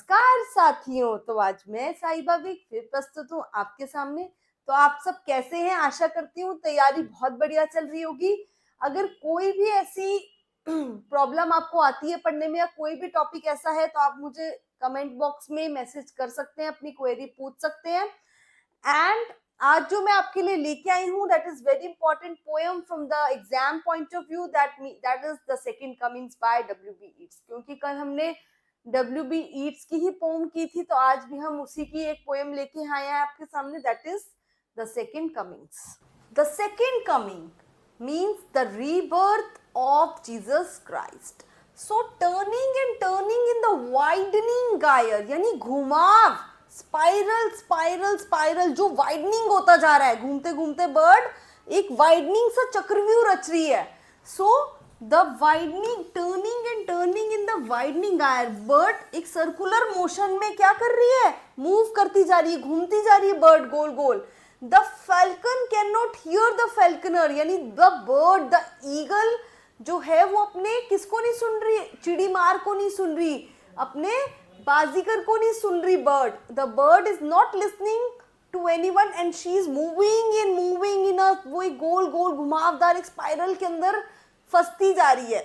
नमस्कार साथियों। तो आज मैं साहिबा भी फिर प्रस्तुत हूँ आपके सामने। तो आप सब कैसे हैं? आशा करती हूँ तैयारी बहुत बढ़िया चल रही होगी। अगर कोई भी ऐसी प्रॉब्लम आपको आती है पढ़ने में या कोई भी टॉपिक ऐसा है तो आप मुझे कमेंट बॉक्स में मैसेज कर सकते हैं, अपनी क्वेरी पूछ सकते हैं। एंड आज जो मैं आपके लिए लेके आई हूँ that is very important poem from the exam point of view, that is the second comings by W B Yeats. क्योंकि कल हमने डब्ल्यू बी ईट्स की ही पोएम की थी तो आज भी हम उसी की एक पोएम लेके आए हैं आपके सामने, that is the second comings. The second coming means the rebirth of Jesus Christ. So turning and turning in the widening gyre, यानी घुमाव, स्पाइरल स्पाइरल स्पाइरल जो वाइडनिंग होता जा रहा है, घूमते घूमते बर्ड एक वाइडनिंग सा चक्रव्यूह रच रही है। So the widening, turning and turning in the widening गायर, बर्ड एक सर्कुलर मोशन में क्या कर रही है? मूव करती जा रही है, घूमती जा रही है बर्ड गोल गोल। The falcon can not hear the falconer, यानी द बर्ड, द ईगल जो है वो अपने किसको नहीं सुन रही? चिड़ी मार को नहीं सुन रही, अपने बाजीगर को नहीं सुन रही। Bird, the bird is not listening to anyone and she is moving in a, वो एक गोल गोल घुमावदार एक स्पाइरल के अंदर फंसती जा रही है,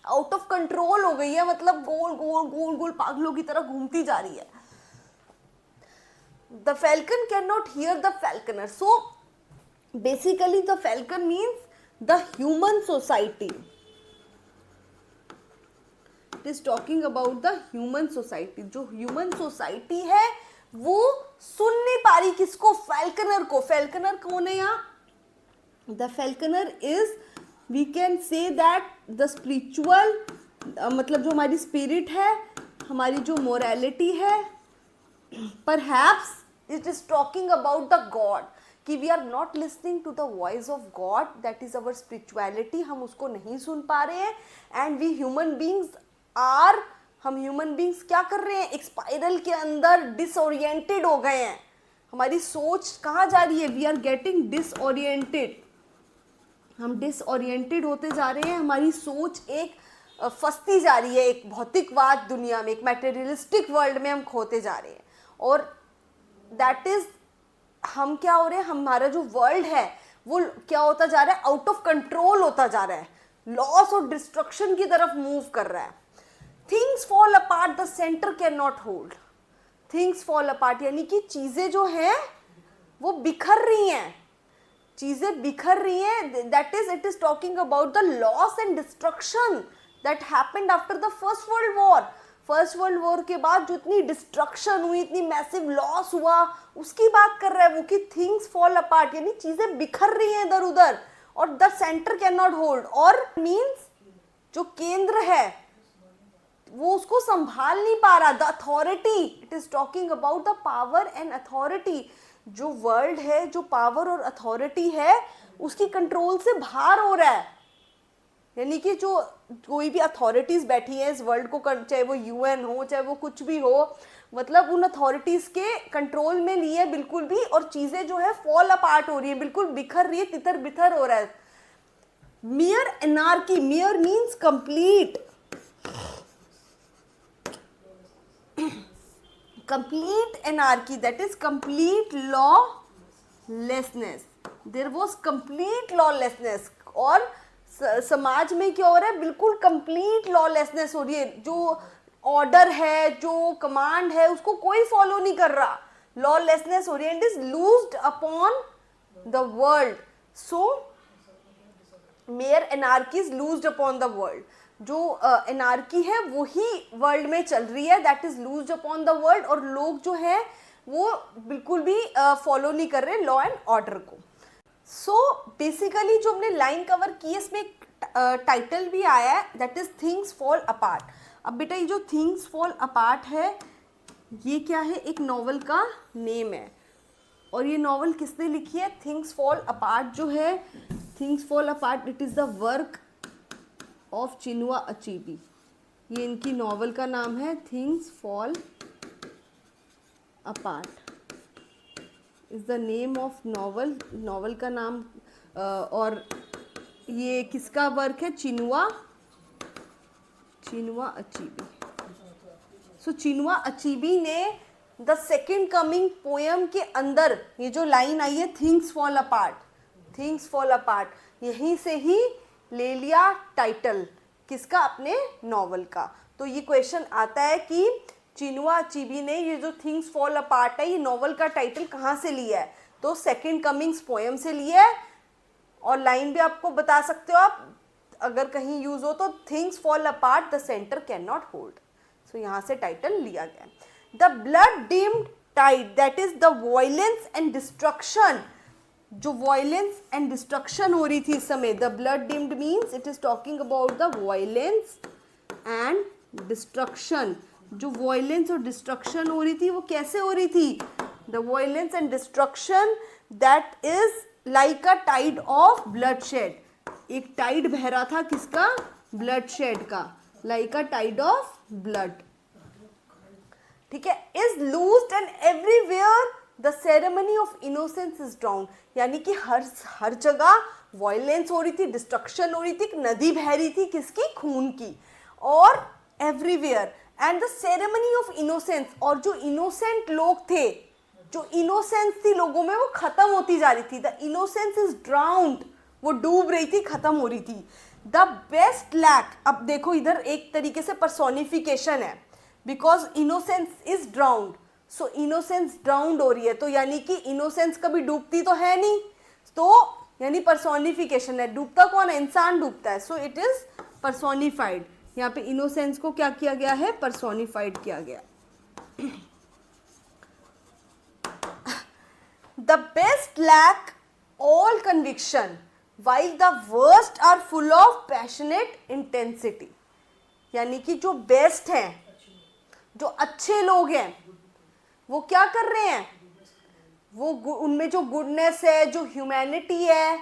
आउट ऑफ कंट्रोल हो गई है, मतलब गोल गोल गोल गोल पागलों की तरह घूमती जा रही है। The falcon cannot hear the falconer. So basically the falcon means the human society. It is talking about the human society. जो human society है वो सुन नहीं पा रही किसको? falconer को। falconer कौन है यहाँ? The falconer is, we can say that the spiritual, मतलब जो हमारी spirit है, हमारी जो morality है, perhaps it is talking about the God, कि we are not listening to the voice of God, that is our spirituality, हम उसको नहीं सुन पा रहे हैं। and we human beings are, हम human beings क्या कर रहे हैं? एक स्पाइरल के अंदर डिसओरिएंटेड हो गए हैं। हमारी सोच कहाँ जा रही है? we are getting disoriented, हम डिसओरिएंटेड होते जा रहे हैं। हमारी सोच एक फंसती जा रही है एक भौतिकवाद दुनिया में, एक मैटेरियलिस्टिक वर्ल्ड में हम खोते जा रहे हैं। और दैट इज, हम क्या हो रहे हैं? हमारा जो वर्ल्ड है वो क्या होता जा रहा है? आउट ऑफ कंट्रोल होता जा रहा है, लॉस और डिस्ट्रक्शन की तरफ मूव कर रहा है। Things fall apart, the centre can not hold. Things fall apart यानी कि चीजें जो हैं वो बिखर रही हैं, चीजें बिखर रही हैं। That is, it is talking about the loss and destruction that happened after the first world war. First world war के बाद जो इतनी डिस्ट्रक्शन हुई, इतनी मैसिव लॉस हुआ, उसकी बात कर रहा है वो कि थिंग्स फॉल अपार्ट, यानी चीजें बिखर रही हैं इधर उधर। और the centre can not hold, और मीन्स जो केंद्र है वो उसको संभाल नहीं पा रहा। The authority, it is talking about the power and authority. जो वर्ल्ड है, जो पावर और अथॉरिटी है, उसकी कंट्रोल से बाहर हो रहा है। यानी कि जो कोई भी अथॉरिटीज बैठी हैं इस वर्ल्ड को, चाहे वो यूएन हो, चाहे वो कुछ भी हो, मतलब उन अथॉरिटीज के कंट्रोल में नहीं है बिल्कुल भी, और चीजें जो है फॉल अपार्ट हो रही है, बिल्कुल बिखर रही है, तितर बितर हो रहा है। मियर anarchy, मियर means complete, complete anarchy, that is complete lawlessness. There was complete lawlessness, और समाज में क्या हो रहा है? बिल्कुल कंप्लीट लॉलेसनेस हो रही है। जो ऑर्डर है, जो कमांड है, उसको कोई फॉलो नहीं कर रहा, लॉलेसनेस हो रही है। It is लूज्ड upon the world. So mayor anarchy is लूज्ड upon the world. जो एनार्की है वही वर्ल्ड में चल रही है, that is लूज्ड upon the world, और लोग जो है वो बिल्कुल भी फॉलो नहीं कर रहे लॉ एंड ऑर्डर को। सो बेसिकली जो हमने लाइन कवर की है इसमें टाइटल भी आया है, that is things fall apart. अब बेटा ये जो थिंग्स फॉल अपार्ट है ये क्या है? एक नॉवल का नेम है, और ये नॉवल किसने लिखी है? थिंग्स फॉल अपार्ट जो है, things fall apart, it is the work of Chinua Achebe. ये इनकी नॉवल का नाम है, things fall apart is the name of novel, novel का नाम। और ये किसका वर्क है? चिनुआ अचेबी। सो चिनुआ अचीबी ने द सेकेंड कमिंग पोएम के अंदर ये जो लाइन आई है things fall apart, things fall apart, यहीं से ही ले लिया टाइटल किसका, अपने नॉवल का। तो ये क्वेश्चन आता है कि चिनुआ अचीबी ने ये जो थिंग्स फॉल अपार्ट है ये नॉवल का टाइटल कहाँ से लिया है, तो सेकेंड कमिंग्स पोएम से लिया है। और लाइन भी आपको बता सकते हो आप अगर कहीं यूज हो तो, things fall apart the centre can not hold, so यहाँ से टाइटल लिया गया। The blood dimmed tide that is the violence and destruction, जो वायलेंस एंड डिस्ट्रक्शन हो रही थी इस समय, the blood dimmed means it is talking about the violence and destruction. जो वायलेंस और डिस्ट्रक्शन हो रही थी वो कैसे हो रही थी, the violence and destruction that is like a tide of blood shed, एक टाइड बह रहा था किसका, ब्लड शेड का, like a tide of blood, ठीक है। Is loosed and everywhere the ceremony of innocence is drown, यानी कि हर जगह वायलेंस हो रही थी, डिस्ट्रक्शन हो रही थी, नदी बह रही थी किसकी, खून की, और everywhere and the ceremony of innocence, और जो इनोसेंट लोग थे, जो इनोसेंस थी लोगों में वो खत्म होती जा रही थी, द इनोसेंस इज ड्राउन्ड, वो डूब रही थी, खत्म हो रही थी। द बेस्ट लैक, अब देखो इधर एक तरीके से पर्सोनिफिकेशन है, because innocence is ड्राउन्ड, so innocence ड्राउन्ड हो रही है, तो यानी कि इनोसेंस कभी डूबती तो है नहीं, तो यानी पर्सोनिफिकेशन है, डूबता कौन है, इंसान डूबता है, सो इट इज पर्सोनिफाइड। यहाँ पे इनोसेंस को क्या किया गया है, पर्सोनिफाइड किया गया। The best lack all conviction while the worst are full of passionate intensity, यानी कि जो बेस्ट हैं, जो अच्छे लोग हैं, वो क्या कर रहे हैं, वो उनमें जो गुडनेस है, जो ह्यूमैनिटी है,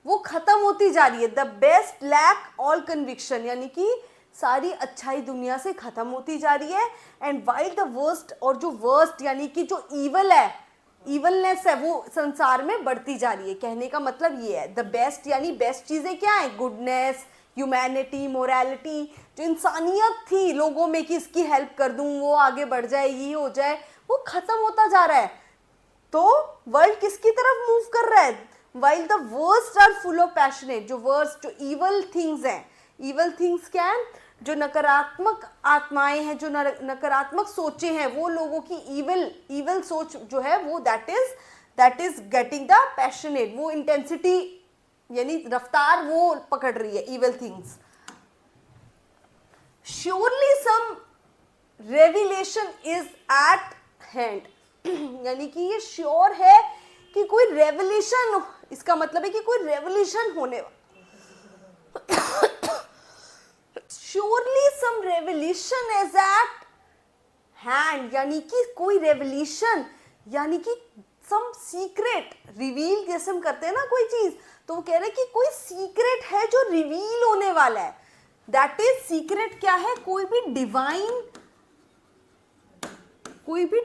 वो खत्म होती जा रही है। The best lack all conviction, यानी कि सारी अच्छाई दुनिया से खत्म होती जा रही है। एंड वाइल द वर्स्ट, और जो वर्स्ट यानी कि जो ईवल है, इवलनेस है, वो संसार में बढ़ती जा रही है। कहने का मतलब ये है, द बेस्ट यानी बेस्ट चीजें क्या है, गुडनेस, ह्यूमैनिटी, मोरालिटी, जो इंसानियत थी लोगों में कि इसकी हेल्प कर दूं, वो आगे बढ़ जाए, ये हो जाए, वो खत्म होता जा रहा है। तो वर्ल्ड किसकी तरफ मूव कर रहा है, while the worst are full of passionate, जो वर्स्ट, जो इवल थिंग्स हैं, इवल थिंग्स क्या है, जो नकारात्मक आत्माएं हैं, जो नकारात्मक सोचें हैं, वो लोगों की इवल सोच जो है वो that is getting the passionate, वो इंटेंसिटी यानी रफ्तार वो पकड़ रही है, evil things. Surely some revelation is at hand, यानी कि ये श्योर है कि कोई रेवल्यूशन, इसका मतलब है कि कोई रेवल्यूशन होने वाला, surely some revelation is at hand, यानी कि कोई रेवल्यूशन, यानी कि some secret रिवील, जैसे हम करते हैं ना कोई चीज, तो वो कह रहे हैं कि कोई सीक्रेट है जो रिवील होने वाला है। दैट इज सीक्रेट क्या है, कोई भी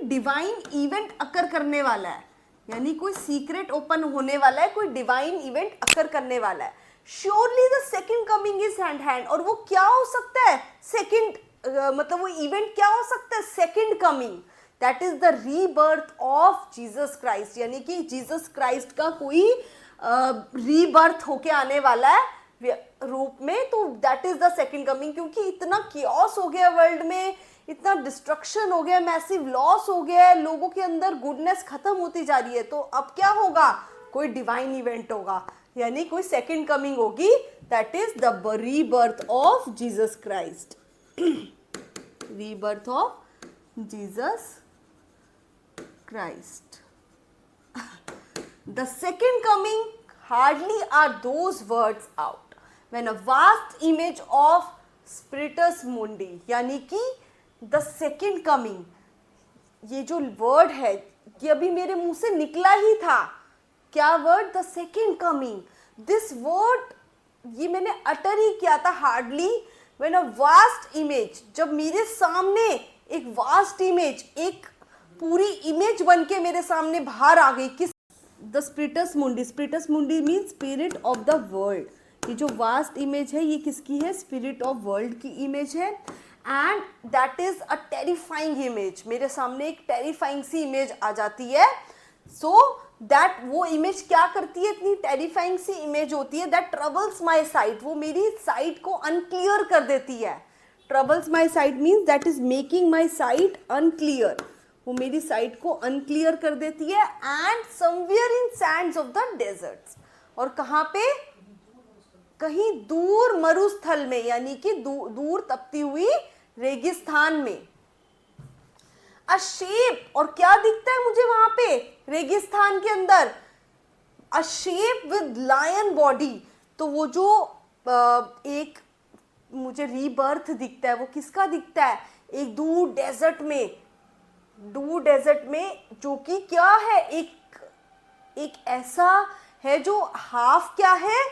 डिवाइन इवेंट अकर करने वाला है, यानी कोई सीक्रेट ओपन होने वाला है, कोई डिवाइन इवेंट अकर करने वाला है। Surely the second coming is hand hand, और वो क्या हो सकता है, सेकेंड मतलब वो इवेंट क्या हो सकता है, second coming, that is the rebirth of Jesus Christ, यानी कि जीसस क्राइस्ट का कोई रीबर्थ होके आने वाला है रूप में, तो that is the second coming. क्योंकि इतना कियोस हो गया वर्ल्ड में, इतना डिस्ट्रक्शन हो गया, मैसिव लॉस हो गया है, लोगों के अंदर गुडनेस खत्म होती जा रही है, तो अब क्या होगा, कोई डिवाइन इवेंट होगा, यानी कोई सेकेंड कमिंग होगी, that is the rebirth of Jesus Christ, rebirth of Jesus Christ. The second coming hardly are those words out when a vast image of spiritus mundi, यानी कि द सेकेंड कमिंग, ये जो word है कि अभी मेरे मुंह से निकला ही था, क्या word, the second coming, this word ये मैंने अटर ही किया था, hardly when a vast image, जब मेरे सामने एक वास्ट इमेज, एक पूरी इमेज बन के मेरे सामने बाहर आ गई, किस, द स्पिरिटस मुंडी, स्पिरिटस मुंडी mean spirit of the world, ये जो वास्ट इमेज है ये किसकी है, स्पिरिट ऑफ वर्ल्ड की इमेज है। And that is a terrifying image, मेरे सामने एक टेरिफाइंग सी इमेज आ जाती है. सो दैट वो इमेज क्या करती है, इतनी टेरिफाइंग सी इमेज होती है, दैट ट्रबल्स माई साइट, वो मेरी साइट को अनक्लियर कर देती है. Troubles my sight means that is making my sight unclear, वो मेरी साइट को अनक्लियर कर देती है. And somewhere in sands of the deserts, और कहाँ पे, कहीं दूर मरुस्थल में, यानी कि दूर तपती हुई रेगिस्तान में. अ शेप, और क्या दिखता है मुझे वहां पे रेगिस्तान के अंदर, a shape with lion body. तो वो जो एक मुझे रीबर्थ दिखता है, वो किसका दिखता है, एक दूर डेजर्ट में, दूर डेजर्ट में, जो कि क्या है, एक ऐसा है जो हाफ क्या है,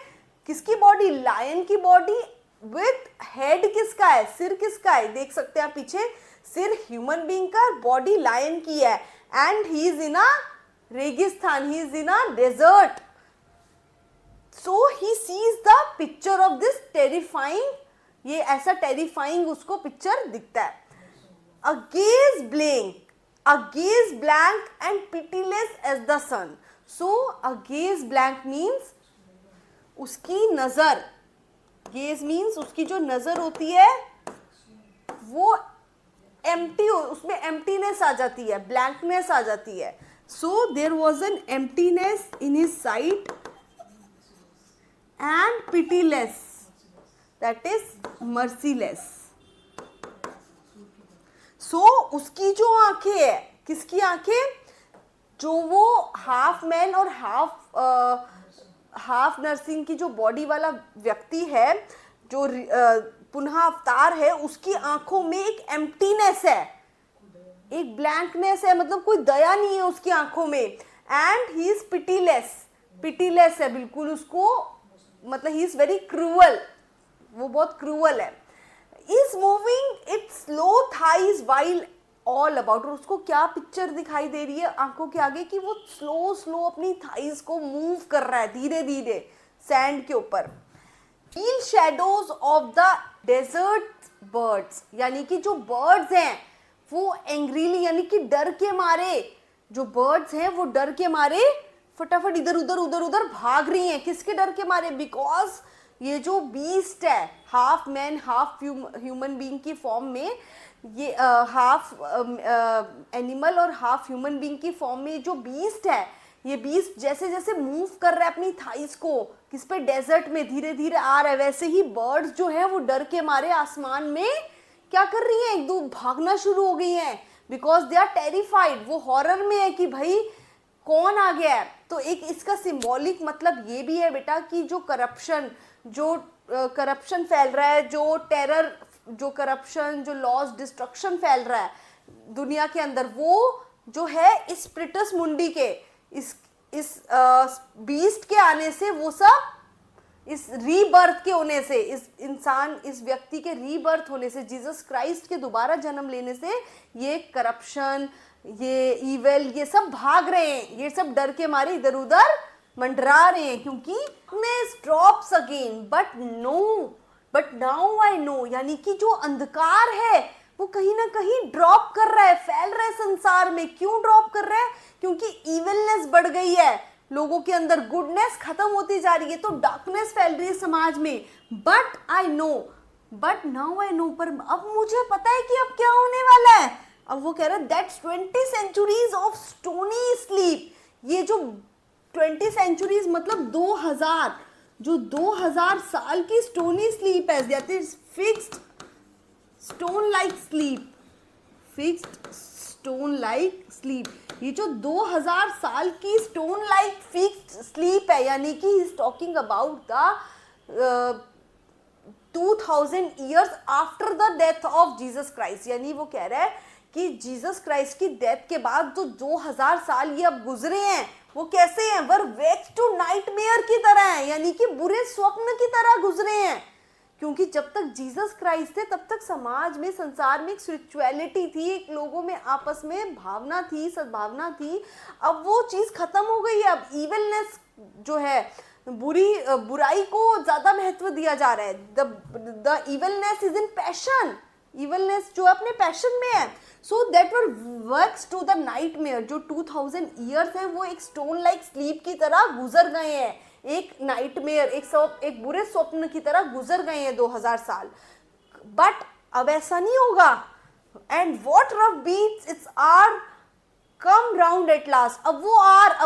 किसकी बॉडी, लायन की बॉडी, विथ हेड किसका है, सिर किसका है, देख सकते हैं आप पीछे, सिर ह्यूमन बीइंग का, बॉडी लायन की है. And he is in a रेगिस्तान, he is in a desert. So he sees the picture of this terrifying, ये ऐसा टेरिफाइंग उसको पिक्चर दिखता है. A gaze blank and pitiless as the sun. So a gaze blank means उसकी नजर, gauge means उसकी जो नजर होती है वो एम्प्टी, उसमें एम्प्टीनेस आ जाती है, ब्लैंकनेस आ जाती है. So there was an emptiness in his sight and pitiless, that is merciless. So उसकी जो आंखें है, किसकी आंखें, जो वो हाफ मैन और हाफ नर्सिंग की जो बॉडी वाला व्यक्ति है, जो पुनः अवतार है, उसकी आंखों में एक एम्प्टीनेस है, एक ब्लैंकनेस है, मतलब कोई दया नहीं है उसकी आंखों में. And he is pitiless, pitiless है बिल्कुल, उसको मतलब ही इज वेरी क्रूअल, वो बहुत क्रूअल है. Is moving it's slow thighs while all about, और उसको क्या पिक्चर दिखाई दे रही है आंखों के आगे, कि वो स्लो अपनी थाइज को मूव कर रहा है धीरे धीरे सैंड के ऊपर. Feel shadows of the desert birds, यानी कि जो बर्ड्स हैं वो एंग्रीली, यानी कि डर के मारे, जो बर्ड्स हैं वो डर के मारे फटाफट इधर उधर भाग रही हैं. किसके डर के मारे, बिकॉज ये जो बीस्ट है, half man half human being की फॉर्म में, ये हाफ एनिमल और हाफ ह्यूमन बीइंग की फॉर्म में जो बीस्ट है, ये बीस्ट जैसे जैसे मूव कर रहा है अपनी थाइस को, किस पे, डेजर्ट में धीरे धीरे आ रहा है, वैसे ही बर्ड्स जो है वो डर के मारे आसमान में क्या कर रही हैं, एक दो भागना शुरू हो गई हैं, बिकॉज दे आर टेरिफाइड. वो हॉरर में है कि भाई कौन आ गया है. तो एक इसका सिंबॉलिक मतलब ये भी है बेटा कि जो करप्शन फैल रहा है, जो टेरर, जो करप्शन, जो लॉस, डिस्ट्रक्शन फैल रहा है दुनिया के अंदर, वो जो है इस स्प्रिटस मुंडी के, इस बीस्ट के आने से, वो सब इस रीबर्थ के होने से, इस इंसान, इस व्यक्ति के रीबर्थ होने से, जीसस क्राइस्ट के दोबारा जन्म लेने से, ये करप्शन, ये ईविल, ये सब भाग रहे हैं, ये सब डर के मारे इधर उधर मंडरा रहे हैं, क्योंकि drops again but now I know, यानी कि जो अंधकार है वो कहीं ना कहीं ड्रॉप कर रहा है, फैल रहा है संसार में. क्यों ड्रॉप कर रहा है, क्योंकि इविलनेस बढ़ गई है लोगों के अंदर, गुडनेस खत्म होती जा रही है, तो डार्कनेस फैल रही है समाज में. बट नाउ आई नो, पर अब मुझे पता है कि अब क्या होने वाला है. अब वो कह रहा है that's 20 centuries of stony sleep. ये जो 20 centuries मतलब 2000, जो 2000 साल की स्टोनी स्लीप है, that is fixed stone like sleep, fixed stone like sleep. ये जो 2000 साल की स्टोन लाइक फिक्स्ड स्लीप है, यानी कि he is talking about the 2000 years after the death of Jesus Christ. यानी वो कह रहा है कि जीसस क्राइस्ट की डेथ के बाद जो 2000 साल ये अब गुजरे हैं, वो कैसे हैं, वर वेक्स टू नाइटमेयर की तरह हैं, यानी कि बुरे स्वप्न की तरह गुजरे हैं. क्योंकि जब तक जीसस क्राइस्ट थे तब तक समाज में, संसार में एक स्पिरिचुअलिटी थी, एक लोगों में आपस में भावना थी, सद्भावना थी. अब वो चीज़ खत्म हो गई है. अब इविलनेस जो है, बुराई को ज़्यादा महत्व दिया जा रहा है. The evilness is in passion, evilness जो अपने पैशन में है. So that were works to the nightmare. जो 2000 ईयर्स है वो एक स्टोन लाइक स्लीप की तरह गुजर गए हैं, एक नाइटमेयर, एक बुरे स्वप्न की तरह गुजर गए हैं 2000 साल. बट अब ऐसा नहीं होगा. And what rough beats its hour come round at last. अब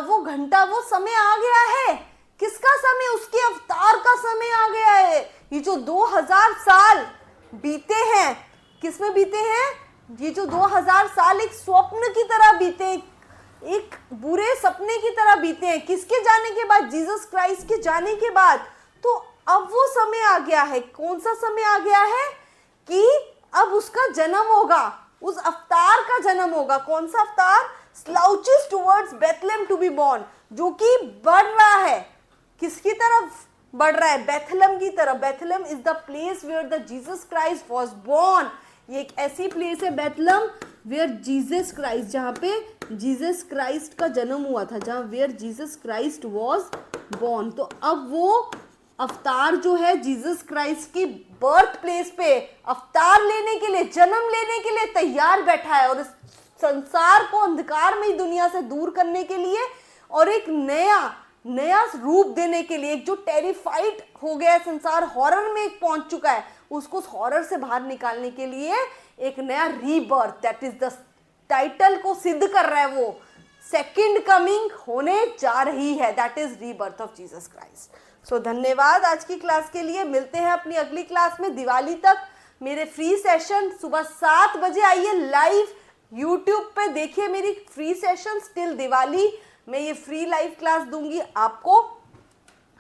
वो घंटा, वो समय आ गया है. किसका समय? उसके अवतार का समय आ गया है. ये जो 2000 साल बीते हैं, किस में बीते हैं? ये जो 2000 साल एक स्वप्न की तरह बीते, एक बुरे सपने की तरह बीते हैं. किसके जाने के बाद? जीसस क्राइस्ट के जाने के बाद. तो अब वो समय आ गया है. कौन सा समय आ गया है? कि अब उसका जन्म होगा, उस अवतार का जन्म होगा. कौन सा अवतार? Slouches towards Bethlehem to be born. जो कि बढ़ रहा है. किसकी तरफ बढ़ रहा है? बेथलेम की तरफ. Bethlehem is the place where the Jesus Christ was born. ये एक ऐसी प्लेस है बेथलेम वेयर जीसस क्राइस्ट, जहाँ पे जीसस क्राइस्ट का जन्म हुआ था, जहाँ where Jesus Christ was born. तो अब वो अवतार जो है जीसस क्राइस्ट की बर्थ प्लेस पे अवतार लेने के लिए, जन्म लेने के लिए तैयार बैठा है. और इस संसार को अंधकार में ही दुनिया से दूर करने के लिए और एक नया रूप देने के लिए, एक जो टेरिफाइड हो गया है संसार, हॉरर में एक पहुंच चुका है, उसको हॉरर से बाहर निकालने के लिए एक नया rebirth, that is the title को सिद्ध कर रहा है. वो सेकंड कमिंग होने जा रही है, that is rebirth of Jesus Christ. So धन्यवाद आज की क्लास के लिए. मिलते हैं अपनी अगली क्लास में. दिवाली तक मेरे फ्री सेशन सुबह 7 बजे आइए लाइव यूट्यूब पे देखिए मेरी फ्री सेशन. टिल दिवाली मैं ये फ्री लाइव क्लास दूंगी आपको.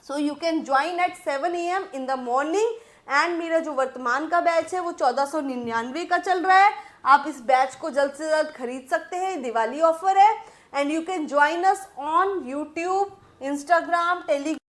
So you can join at 7 AM in the morning. And मेरा जो वर्तमान का बैच है वो 1499 का चल रहा है. आप इस बैच को जल्द से जल्द खरीद सकते हैं, दिवाली ऑफर है. And you can join us on YouTube, Instagram, Telegram.